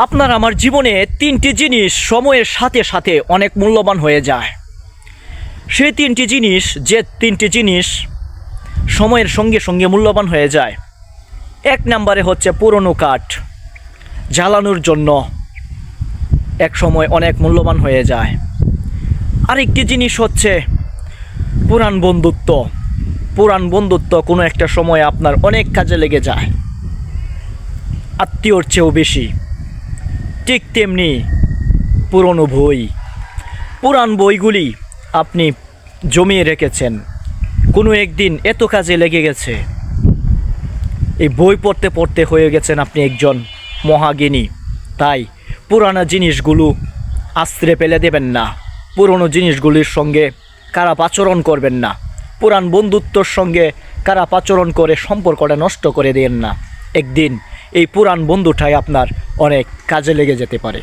আপনার আমার জীবনে তিনটি জিনিস সময়ের সাথে সাথে অনেক মূল্যবান হয়ে যায়। সেই তিনটি জিনিস সময়ের সঙ্গে সঙ্গে মূল্যবান হয়ে যায়। এক নম্বরে হচ্ছে পুরনো কাঠ, জ্বালানোর জন্য এক সময় অনেক মূল্যবান হয়ে যায়। আরেকটি জিনিস হচ্ছে পুরান বন্ধুত্ব কোনো একটা সময় আপনার অনেক কাজে লেগে যায়, আত্মীয়র চেয়েও বেশি। ঠিক তেমনি পুরান বইগুলি আপনি জমিয়ে রেখেছেন, কোনো একদিন এত কাজে লেগে গেছে, এই বই পড়তে পড়তে হয়ে গেছেন আপনি একজন মহাজ্ঞানী। তাই পুরানো জিনিসগুলো আশ্রয় ফেলে দেবেন না, পুরনো জিনিসগুলির সঙ্গে খারাপ আচরণ করবেন না, পুরান বন্ধুত্বর সঙ্গে খারাপ আচরণ করে সম্পর্কটা নষ্ট করে দেন না। একদিন এই পুরান বন্ধুটাই আপনার অনেক কাজে লেগে যেতে পারে।